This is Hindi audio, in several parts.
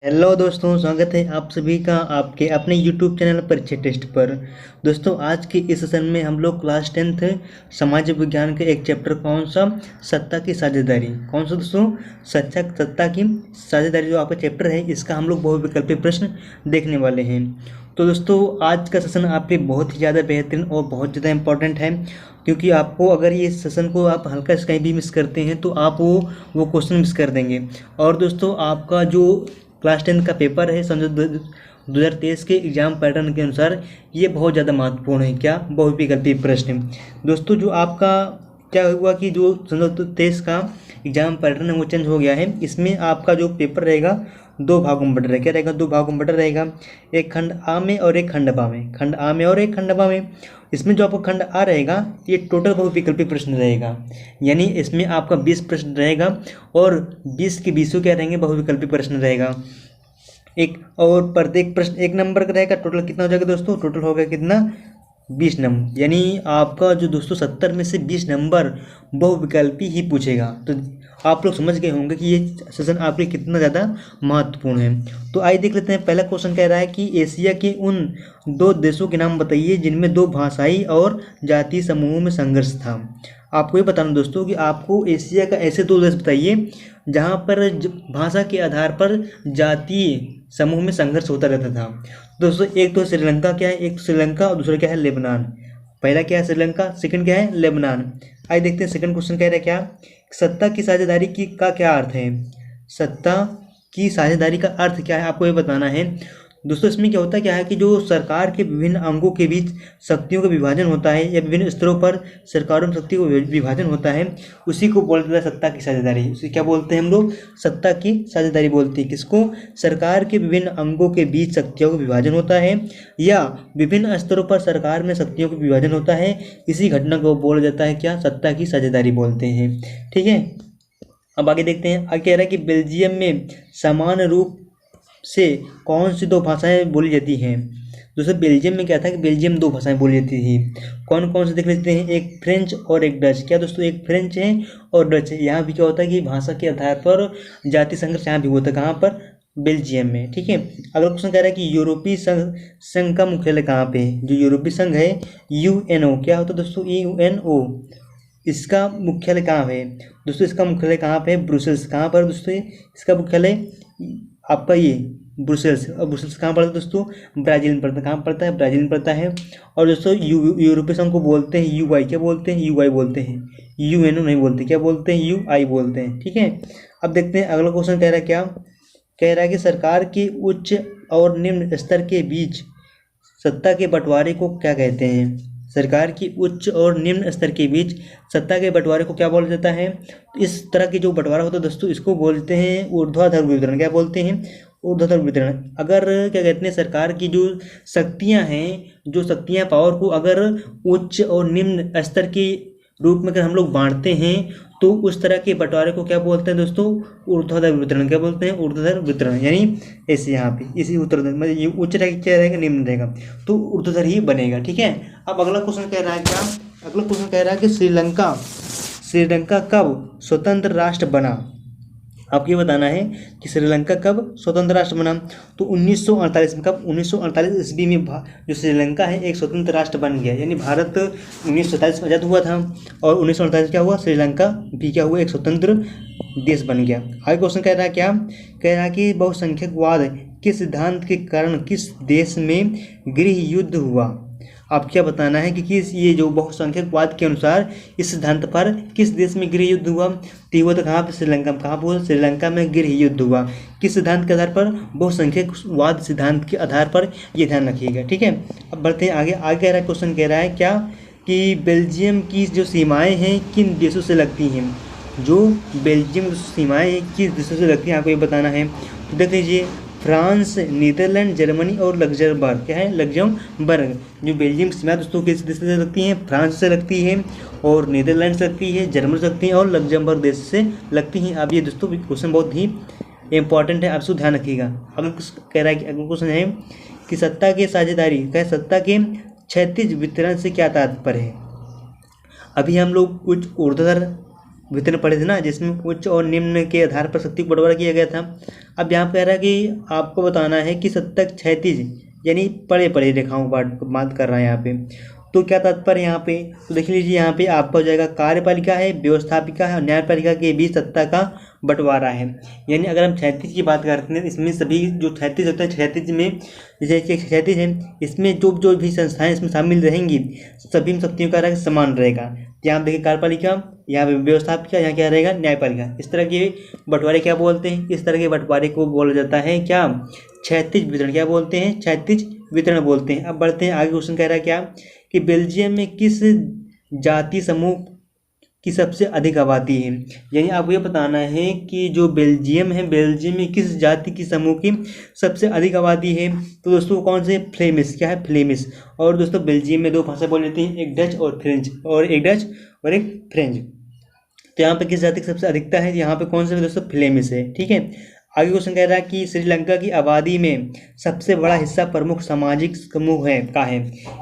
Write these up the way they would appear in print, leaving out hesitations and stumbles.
हेलो दोस्तों, स्वागत है आप सभी का आपके अपने यूट्यूब चैनल परीक्षा टेस्ट पर। दोस्तों, आज के इस सेशन में हम लोग क्लास 10th सामाजिक विज्ञान के एक चैप्टर कौन सा सत्ता की साझेदारी, कौन सा दोस्तों सत्ता की साझेदारी जो आपका चैप्टर है, इसका हम लोग बहुविकल्पी प्रश्न देखने वाले हैं। तो दोस्तों, आज का सेशन आपके बहुत ही ज़्यादा बेहतरीन और बहुत ज़्यादा इम्पोर्टेंट है, क्योंकि आपको अगर ये सेशन को आप हल्का से कहीं भी मिस करते हैं तो आप वो क्वेश्चन मिस कर देंगे। और दोस्तों, आपका जो क्लास 10 का पेपर है सन 2023 के एग्जाम पैटर्न के अनुसार ये बहुत ज़्यादा महत्वपूर्ण है। क्या? बहुविकल्पी प्रश्न। दोस्तों, जो आपका क्या हुआ कि जो सन 2023 का एग्जाम पैटर्न है वो चेंज हो गया है। इसमें आपका जो पेपर रहेगा दो भागों में बट रहेगा। क्या रहेगा? दो भागों में बट रहेगा, एक खंड आ में और एक खंड बा में। खंड आ में और एक खंड बा में। इसमें जो आपका खंड आ रहेगा ये टोटल बहुविकल्पी प्रश्न रहेगा, यानी इसमें आपका 20 प्रश्न रहेगा और 20 के 20 क्या रहेंगे? बहुविकल्पी प्रश्न रहेगा। एक और प्रत्येक प्रश्न 1 नंबर का रहेगा। टोटल कितना हो जाएगा दोस्तों? टोटल हो गया कितना? 20 नंबर। यानी आपका जो दोस्तों 70 में से 20 नंबर बहुविकल्पी ही पूछेगा। तो आप लोग समझ गए होंगे कि ये सेशन आपके लिए कितना ज़्यादा महत्वपूर्ण है। तो आइए देख लेते हैं। पहला क्वेश्चन कह रहा है कि एशिया के उन 2 देशों के नाम बताइए जिनमें 2 भाषाई और जातीय समूहों में संघर्ष था। आपको ये बताना दोस्तों कि आपको एशिया का ऐसे 2 देश बताइए जहाँ पर भाषा के आधार पर जातीय समूह में संघर्ष होता रहता था। दोस्तों, एक तो श्रीलंका क्या है, एक श्रीलंका और दूसरा क्या है? लेबनान। पहला क्या है? श्रीलंका। सेकंड क्या है? लेबनान। आइए देखते हैं सेकंड क्वेश्चन कह रहा है क्या, सत्ता की साझेदारी की का क्या अर्थ है। सत्ता की साझेदारी का अर्थ क्या है आपको ये बताना है। दोस्तों, इसमें क्या होता है, क्या है कि जो सरकार के विभिन्न अंगों के बीच शक्तियों का विभाजन होता है या विभिन्न स्तरों पर सरकारों में शक्तियों का विभाजन होता है, उसी को बोलते हैं सत्ता की साझेदारी। उसे क्या बोलते हैं हम लोग? सत्ता की साझेदारी बोलते हैं। किसको? सरकार के विभिन्न अंगों के बीच शक्तियों का विभाजन होता है या विभिन्न स्तरों पर सरकार में शक्तियों का विभाजन होता है, इसी घटना को बोला जाता है क्या? सत्ता की साझेदारी बोलते हैं। ठीक है, अब आगे देखते हैं। आगे कह रहा है कि बेल्जियम में समान रूप से कौन सी 2 भाषाएं बोली जाती हैं। दोस्तों, बेल्जियम में क्या था कि बेल्जियम 2 भाषाएं बोली जाती थी। कौन कौन से देख लेते हैं, एक फ्रेंच और एक डच। क्या दोस्तों? एक फ्रेंच है और डच है। यहाँ भी क्या होता है कि भाषा के आधार पर जातीय संघर्ष यहाँ भी होता है। कहाँ पर? बेल्जियम में। ठीक है, अगला क्वेश्चन कह रहा है कि यूरोपीय संघ का मुख्यालय कहाँ पे है। जो यूरोपीय संघ है UNO, क्या होता है दोस्तों? UNO, इसका मुख्यालय कहाँ है दोस्तों? इसका मुख्यालय कहाँ पे है? ब्रुसेल्स। कहाँ पर दोस्तों? इसका मुख्यालय आपका ये ब्रुसेल्स। और ब्रुसेल्स कहाँ पड़ता है दोस्तों? ब्राज़ील में पड़ता है। कहाँ पड़ता है? ब्राज़ील में पड़ता है। और दोस्तों, यूरोपीय संघ को बोलते हैं UI। क्या बोलते हैं? UI बोलते हैं, UNO नहीं बोलते। क्या बोलते हैं? UI बोलते हैं। ठीक है, अब देखते हैं अगला क्वेश्चन कह रहा है क्या, कह रहा है कि सरकार के उच्च और निम्न स्तर के बीच सत्ता के बंटवारे को क्या कहते हैं। सरकार की उच्च और निम्न स्तर के बीच सत्ता के बंटवारे को क्या बोला जाता है। तो इस तरह की जो बंटवारा होता है दोस्तों, इसको बोलते हैं ऊर्ध्वाधर वितरण। क्या बोलते हैं? ऊर्ध्वाधर वितरण। अगर क्या कहते हैं, सरकार की जो शक्तियां हैं, जो शक्तियां पावर को अगर उच्च और निम्न स्तर के रूप में अगर हम लोग बांटते हैं तो उस तरह के बंटवारे को क्या बोलते हैं दोस्तों? ऊर्ध्वाधर वितरण। क्या बोलते हैं? ऊर्ध्वाधर वितरण। यानी ऐसे यहाँ पे इसी ऊर्ध्वाधर मतलब ये उच्च रहेगा, क्या रहेगा? निम्न रहेगा, तो ऊर्ध्वाधर ही बनेगा। ठीक है, अब अगला क्वेश्चन कह रहा है क्या, अगला क्वेश्चन कह रहा है कि श्रीलंका कब स्वतंत्र राष्ट्र बना। आपको ये बताना है कि श्रीलंका कब स्वतंत्र राष्ट्र बना। तो 1948 में। कब? 1948 ईस्वी में जो श्रीलंका है एक स्वतंत्र राष्ट्र बन गया। यानी भारत 1947 में आज़ाद हुआ था और 1948 क्या हुआ? श्रीलंका भी क्या हुआ? एक स्वतंत्र देश बन गया। आगे क्वेश्चन कह रहा है क्या, कह रहा है कि बहुसंख्यकवाद के सिद्धांत के कारण किस देश में गृह युद्ध हुआ। आप क्या बताना है कि किस ये जो बहुसंख्यकवाद के अनुसार इस सिद्धांत पर किस देश में गृह युद्ध हुआ। तो हुआ तो कहाँ पर? श्रीलंका में। कहाँ पर? श्रीलंका में गृह युद्ध हुआ। किस सिद्धांत के आधार पर? बहुसंख्यकवाद सिद्धांत के आधार पर, ये ध्यान रखिएगा। ठीक है, अब बढ़ते हैं आगे। आगे कह रहा है क्वेश्चन कह रहा है क्या कि बेल्जियम की जो सीमाएँ हैं किन देशों से लगती हैं। जो बेल्जियम की सीमाएँ हैं किस देशों से लगती हैं आपको ये बताना है। तो देख लीजिए, फ्रांस, नीदरलैंड, जर्मनी और लग्जमबर्ग। क्या है? लग्जमबर्ग। जो बेल्जियम की सीमा दोस्तों किस देश से लगती हैं? फ्रांस से लगती है और नीदरलैंड से लगती है, जर्मनी से लगती है और लग्जमबर्ग देश से लगती हैं। अब ये दोस्तों क्वेश्चन बहुत ही इंपॉर्टेंट है, आप इसको ध्यान रखिएगा। अगला कह रहा है कि अगला क्वेश्चन है कि सत्ता की साझेदारी, क्या सत्ता के क्षैतिज वितरण से क्या तात्पर्य है। अभी हम लोग कुछ ऊर्ध्वाधर वितरण पढ़े थे ना, जिसमें उच्च और निम्न के आधार पर शक्ति को बंटवारा किया गया था। अब यहाँ पे कह रहा है कि आपको बताना है कि सत्ता क्षैतिज यानी पड़े पड़े रेखाओं की बात कर रहा है यहाँ पे। तो क्या तात्पर्य यहाँ पे, तो देख लीजिए यहाँ पे आपका हो जाएगा कार्यपालिका है, व्यवस्थापिका है और न्यायपालिका के बीच सत्ता का बंटवारा है। यानी अगर हम क्षैतिज की बात करते हैं, इसमें सभी जो क्षैतिज होता है, क्षैतिज में जैसे कि क्षैतिज है, इसमें जो जो भी संस्थाएं इसमें शामिल रहेंगी सभी शक्तियों का रंग समान रहेगा। यहाँ देखिए कार्यपालिका, यहाँ पे व्यवस्थापिका, यहाँ क्या रहेगा न्यायपालिका। इस तरह के बंटवारे क्या बोलते हैं, इस तरह के बंटवारे को बोला जाता है क्या, क्षैतिज वितरण। क्या बोलते हैं, क्षैतिज वितरण बोलते हैं। अब बढ़ते हैं आगे, क्वेश्चन कह रहा है क्या कि बेल्जियम में किस जाति समूह की सबसे अधिक आबादी है। यानी आपको ये बताना है कि जो बेल्जियम है, बेल्जियम में किस जाति की समूह की सबसे अधिक आबादी है। तो दोस्तों कौन से, फ्लेमिश। क्या है, फ्लेमिश। और दोस्तों बेल्जियम में 2 भाषा बोली जाती हैं, एक डच और फ्रेंच, और एक डच और एक फ्रेंच। तो यहाँ पे किस जाति की सबसे अधिकता है, यहाँ पे कौन सा दोस्तों, फ्लेमिश है। ठीक है। आगे क्वेश्चन कह रहा है कि श्रीलंका की आबादी में सबसे बड़ा हिस्सा प्रमुख सामाजिक समूह है का है।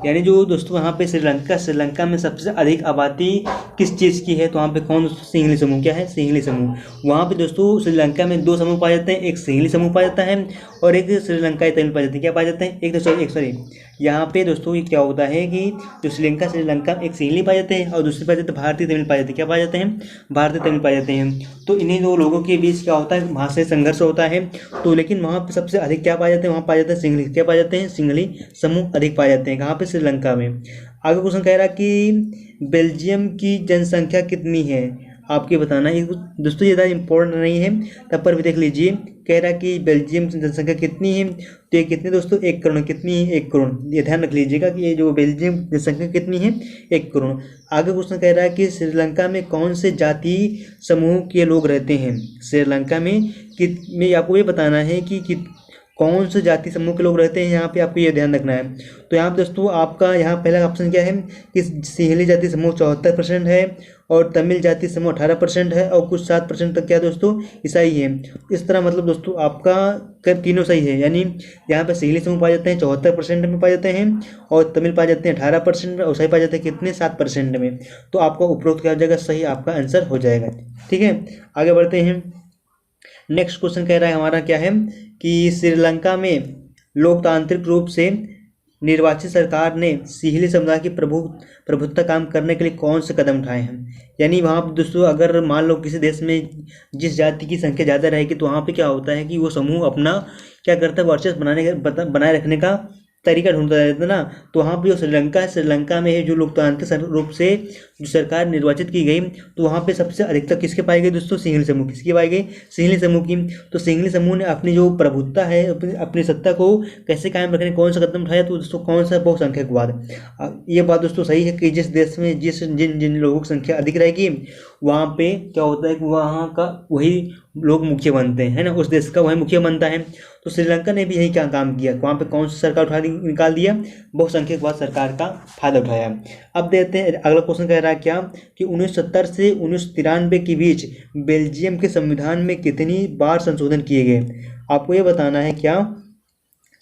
यानी जो दोस्तों यहाँ पे श्रीलंका में सबसे अधिक आबादी किस चीज़ की है, तो वहाँ पे कौन दोस्तों, सिंहली समूह। क्या है, सिंहली समूह। वहाँ पे दोस्तों श्रीलंका में 2 समूह पाए जाते हैं, एक सिंहली समूह पाया जाता है और एक श्रीलंकाई तमिल पाए जाते हैं। क्या पाए जाते हैं, एक सॉरी यहाँ पे दोस्तों ये क्या होता है कि जो श्रीलंका एक सिंहली पाए जाते हैं और दूसरी पाए जाते हैं भारतीय तमिल पाए जाते हैं। क्या पाए जाते हैं, भारतीय तमिल पाए जाते हैं। तो इन्हीं 2 लोगों के बीच क्या होता है, भाषाई संघर्ष होता है। तो लेकिन वहाँ पे सबसे अधिक क्या पाए जाते हैं, वहाँ पाए जाते हैं सिंहली। क्या पाए जाते हैं, सिंहली समूह अधिक पाए जाते हैं। कहाँ पे, श्रीलंका में। आगे क्वेश्चन कह रहा है कि बेल्जियम की जनसंख्या कितनी है, आपके बताना है। दोस्तों ये ज़्यादा इंपॉर्टेंट नहीं है, तब पर भी देख लीजिए। कह रहा है कि बेल्जियम की जनसंख्या कितनी है, तो ये कितनी दोस्तों, 1 करोड़। कितनी है, 1 करोड़। ये ध्यान रख लीजिएगा कि ये जो बेल्जियम की जनसंख्या कितनी है, 1 करोड़। आगे क्वेश्चन कह रहा है कि श्रीलंका में कौन से जाति समूह के लोग रहते हैं। श्रीलंका में आपको ये बताना है कि कौन से जाति समूह के लोग रहते हैं, यहाँ पे आपको ये ध्यान रखना है। तो यहाँ पे दोस्तों आपका यहाँ पहला ऑप्शन क्या है कि सिंहली जाति समूह 74% है और तमिल जाति समूह 18% है और कुछ 7% तक क्या दोस्तों ईसाई है। इस तरह मतलब दोस्तों आपका तीनों सही है। यानी यहाँ पे सिंहली समूह पाए जाते हैं 74% में पाए जाते हैं और तमिल पाए जाते हैं 18% में और ईसाई पाए जाते हैं कितने, 7% में। तो आपका उपरोक्त क्या हो जाएगा, सही आपका आंसर हो जाएगा। ठीक है, आगे बढ़ते हैं। नेक्स्ट क्वेश्चन कह रहा है हमारा क्या है कि श्रीलंका में लोकतांत्रिक रूप से निर्वाचित सरकार ने सिंहली समुदाय की प्रभुत्व काम करने के लिए कौन से कदम उठाए हैं। यानी वहाँ पर दोस्तों अगर मान लो किसी देश में जिस जाति की संख्या ज़्यादा रहेगी तो वहाँ पे क्या होता है कि वो समूह अपना क्या करता है, वर्चस्व बनाए रखने का तरीका ढूंढता रहता है ना। तो वहाँ पे जो श्रीलंका है, श्रीलंका में जो लोकतांत्रिक रूप से जो सरकार निर्वाचित की गई, तो वहाँ पे सबसे अधिकतर किसके पाई गई दोस्तों, सिंहली समूह। किसकी पाई गई, सिंहली समूह की। तो सिंहली समूह ने अपनी जो प्रभुत्ता है, अपनी सत्ता को कैसे कायम रखने कौन सा कदम उठाया, तो दोस्तों कौन सा, बहुसंख्यकवाद। ये बात दोस्तों सही है कि जिस देश में जिन लोगों की संख्या अधिक रहेगी वहाँ पे क्या होता है कि वहाँ का वही लोग मुखिया बनते हैं, है ना, उस देश का वही मुखिया बनता है। तो श्रीलंका ने भी यही क्या काम किया, वहाँ पे कौन सी सरकार निकाल दिया, बहुसंख्यकवाद सरकार का फायदा उठाया। अब देखते हैं अगला क्वेश्चन कह रहा है क्या कि 1970 से 1993 के बीच बेल्जियम के संविधान में कितनी बार संशोधन किए गए। आपको ये बताना है क्या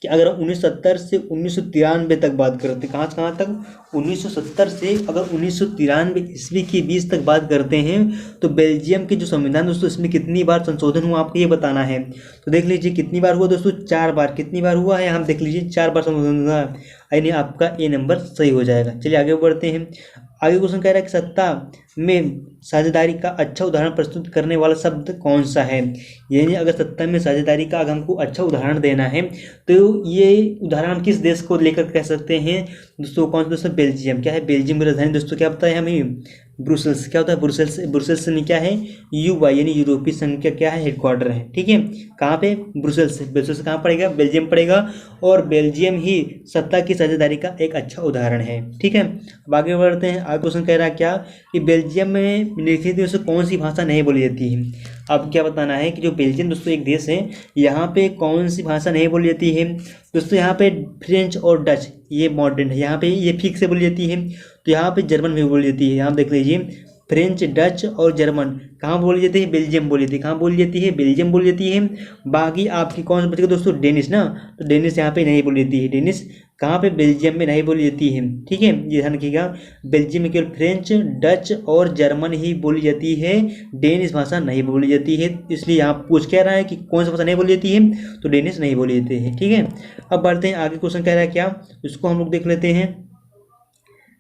कि अगर 1970 से 1993 तक बात करते हैं, कहाँ तक, 1970 से अगर 1993 ईस्वी के बीच तक बात करते हैं तो बेल्जियम के जो संविधान दोस्तों इसमें कितनी बार संशोधन हुआ आपको ये बताना है। तो देख लीजिए कितनी बार हुआ दोस्तों, 4 बार। कितनी बार हुआ है, हम देख लीजिए 4 बार संशोधन हुआ, यानी आपका ए नंबर सही हो जाएगा। चलिए आगे बढ़ते हैं। आगे क्वेश्चन कह रहा है कि सत्ता में साझेदारी का अच्छा उदाहरण प्रस्तुत करने वाला शब्द कौन सा है। यानी अगर सत्ता में साझेदारी का अगर हमको अच्छा उदाहरण देना है तो ये उदाहरण हम किस देश को लेकर कह सकते हैं दोस्तों, कौन सा दोस्तों, बेल्जियम। क्या है, बेल्जियम की राजधानी दोस्तों क्या बताया हमें, ब्रुसेल्स। क्या होता है, ब्रुसेल्स में क्या है, यूवाई यानी यूरोपीय संघ का क्या है, हेडक्वार्टर है। ठीक है, कहाँ पे, ब्रुसेल्स कहाँ पड़ेगा, बेल्जियम पड़ेगा। और बेल्जियम ही सत्ता की साझेदारी का एक अच्छा उदाहरण है। ठीक है, अब आगे बढ़ते हैं। आगे क्वेश्चन कह रहा है क्या कि बेल्जियम में निम्नलिखित में से कौन सी भाषा नहीं बोली जाती है। अब क्या बताना है कि जो बेल्जियम दोस्तों एक देश है, यहाँ पे कौन सी भाषा नहीं बोली जाती है दोस्तों। यहाँ पे फ्रेंच और डच ये मॉडर्न है, यहाँ पे ये फिक्स से बोली जाती है। तो यहाँ पे जर्मन भी बोली जाती है। यहाँ देख लीजिए फ्रेंच, डच और जर्मन कहाँ बोली जाती है? बेल्जियम बोली जाती है। कहाँ बोली जाती है? बेल्जियम बोली जाती है। बाकी आपकी कौन सा बचेगा दोस्तों? डेनिश ना, तो डेनिश यहाँ पे नहीं बोली जाती है। डेनिश कहाँ पे? बेल्जियम में नहीं बोली जाती है। ठीक है, ये ध्यान रखिएगा। बेल्जियम में केवल फ्रेंच, डच और जर्मन ही बोली जाती है, डेनिश भाषा नहीं बोली जाती है। इसलिए यहाँ पूछ क्या रहा है कि कौन सा भाषा नहीं बोली जाती है, तो डेनिश नहीं बोली जाती है। ठीक है, अब बढ़ते हैं आगे। क्वेश्चन कह रहा है क्या, इसको हम लोग देख लेते हैं।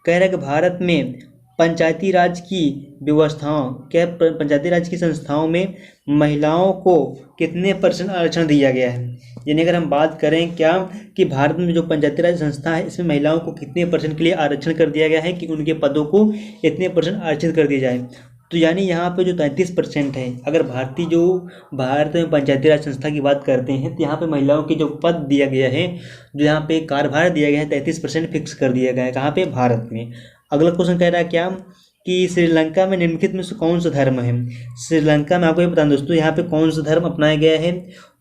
कह रहा है कि भारत में पंचायती राज की व्यवस्थाओं, क्या पंचायती राज की संस्थाओं में महिलाओं को कितने % आरक्षण दिया गया है? यानी अगर हम बात करें क्या कि भारत में जो पंचायती राज संस्था है इसमें महिलाओं को कितने % के लिए आरक्षण कर दिया गया है कि उनके पदों को इतने % आरक्षित कर दिया जाए। तो यानी यहाँ पे जो 33% है, अगर भारत में पंचायती राज संस्था की बात करते हैं तो यहाँ पे महिलाओं के जो पद दिया गया है, जो यहाँ पे कार्यभार दिया गया है, 33% फिक्स कर दिया गया है। कहाँ पे? भारत में। अगला क्वेश्चन कह रहा है क्या कि श्रीलंका में निम्नलिखित में से कौन सा धर्म है? श्रीलंका में आपको ये बताना दोस्तों, यहाँ पे कौन सा धर्म अपनाया गया है,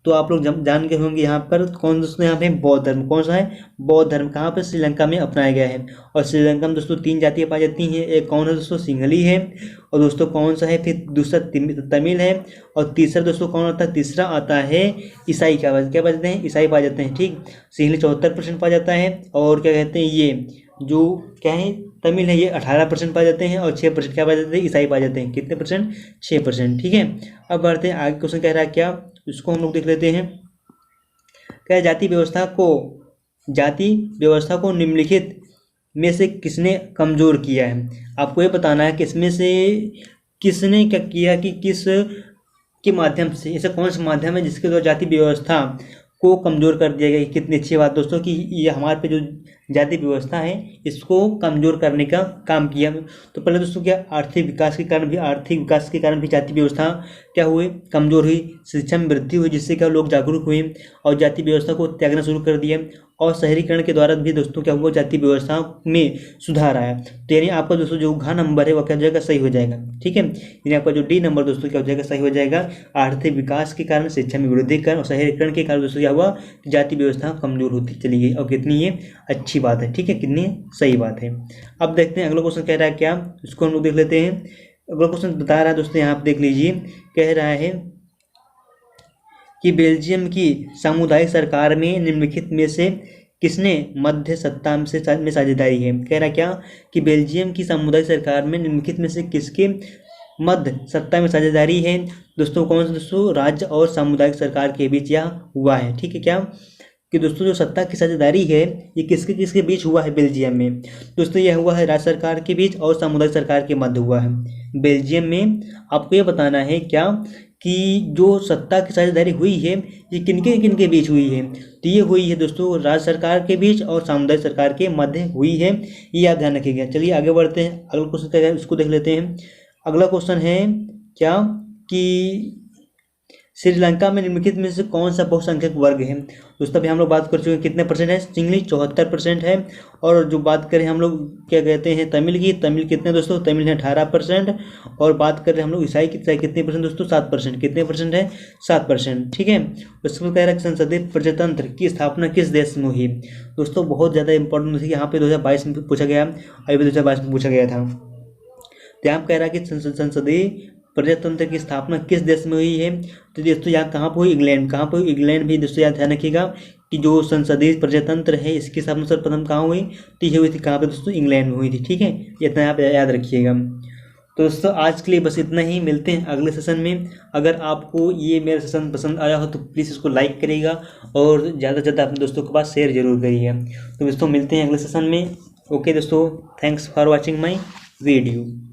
तो आप लोग जान के होंगे यहाँ पर कौन दोस्तों, यहाँ पे बौद्ध धर्म। कौन सा है? बौद्ध धर्म। कहाँ पे? श्रीलंका में अपनाया गया है। और श्रीलंका में दोस्तों 3 जातियाँ पाई जाती हैं। एक कौन है दोस्तों? सिंहली है। और दोस्तों कौन सा है? फिर दूसरा तमिल है। और तीसरा दोस्तों कौन आता है? तीसरा आता है ईसाई। क्या पाए जाते हैं? ईसाई पाए जाते हैं। ठीक, सिंहली 74% पाया जाता है। और क्या कहते हैं, ये जो क्या है तमिल है, ये 18% पाए जाते हैं। और 6% क्या पाए जाते हैं? ईसाई पाए जाते हैं। कितने %? 6%। ठीक है, अब बढ़ते हैं आगे। क्वेश्चन कह रहा है क्या, इसको हम लोग देख लेते हैं। क्या जाति व्यवस्था को निम्नलिखित में से किसने कमजोर किया है? आपको ये बताना है कि इसमें से किसने क्या किया, कि किस के माध्यम से, ऐसा कौन सा माध्यम है जिसके द्वारा जाति व्यवस्था को कमज़ोर कर दिया गया। कितनी अच्छी बात दोस्तों कि ये हमारे पे जो जाति व्यवस्था है इसको कमज़ोर करने का काम किया। तो पहले दोस्तों क्या आर्थिक विकास के कारण भी जाति व्यवस्था क्या हुए? कमज़ोर हुई। शिक्षा में वृद्धि हुई जिससे क्या लोग जागरूक हुए और जाति व्यवस्था को त्यागना शुरू कर दिया। और शहरीकरण के द्वारा भी दोस्तों क्या हुआ? जाति व्यवस्था में सुधार आया। तो यानी आपका दोस्तों जो घ नंबर है वो क्या हो जाएगा? सही हो जाएगा। ठीक है, यानी आपका जो डी नंबर दोस्तों क्या हो जाएगा? सही हो जाएगा। आर्थिक विकास के कारण, शिक्षा में वृद्धि के कारण और शहरीकरण के कारण दोस्तों क्या हुआ? जाति व्यवस्था कमजोर होती चली गई। और कितनी ये अच्छी बात है। ठीक है, कितनी सही बात है। अब देखते हैं अगला क्वेश्चन कह रहा है क्या, इसको हम लोग देख लेते हैं। अगला क्वेश्चन बता रहा है दोस्तों, यहाँ आप देख लीजिए। कह रहा है कि बेल्जियम की सामुदायिक सरकार में निम्नलिखित में से किसने मध्य सत्ता में साझेदारी है? कह रहा क्या कि बेल्जियम की सामुदायिक सरकार में निम्नलिखित में से किसके मध्य सत्ता में साझेदारी है? दोस्तों कौन सा? दोस्तों राज्य और सामुदायिक सरकार के बीच यह हुआ है। ठीक है, क्या कि दोस्तों जो सत्ता की साझेदारी है ये किसके किसके बीच हुआ है? बेल्जियम में। दोस्तों यह हुआ है राज्य सरकार के बीच और सामुदायिक सरकार के मध्य हुआ है बेल्जियम में। आपको ये बताना है क्या कि जो सत्ता की साझेदारी हुई है ये किनके बीच हुई है? तो ये हुई है दोस्तों राज्य सरकार के बीच और सामुदायिक सरकार के मध्य हुई है। ये आप ध्यान रखिएगा। चलिए आगे बढ़ते हैं। अगला क्वेश्चन क्या है उसको देख लेते हैं। अगला क्वेश्चन है क्या कि श्रीलंका में निम्नलिखित में से कौन सा बहुसंख्यक वर्ग है? दोस्तों अभी हम लोग बात कर चुके हैं कितने % है? सिंहली 74% है। और जो बात करें हम लोग क्या कहते हैं तमिल की, तमिल कितने दोस्तों? तमिल है 18%। और बात करें हम लोग ईसाई की, कितने % दोस्तों? 7%। कितने % है? 7%। ठीक है, उसको कह रहा है संसदीय प्रजातंत्र की स्थापना किस देश में हुई? दोस्तों बहुत ज़्यादा इंपॉर्टेंट थी, यहाँ पे 2022 में पूछा गया, अभी 2022 में पूछा गया था। तो यहाँ कह रहा है कि संसदीय प्रजातंत्र की स्थापना किस देश में हुई है? तो दोस्तों यहाँ कहाँ पर हुई? इंग्लैंड। कहाँ पर हुई? इंग्लैंड भी दोस्तों याद ध्यान रखिएगा कि जो संसदीय प्रजातंत्र है इसकी स्थापना सर्वप्रथम कहाँ हुई? तो ये हुई थी कहाँ पे दोस्तों? इंग्लैंड में हुई थी। ठीक है, इतना आप याद रखिएगा। तो दोस्तों आज के लिए बस इतना ही, मिलते हैं अगले सेशन में। अगर आपको ये मेरा सेशन पसंद आया हो तो प्लीज़ इसको लाइक करिएगा और ज़्यादा से ज़्यादा अपने दोस्तों के पास शेयर जरूर करिएगा। तो दोस्तों मिलते हैं अगले सेशन में। ओके दोस्तों, thanks for watching my video.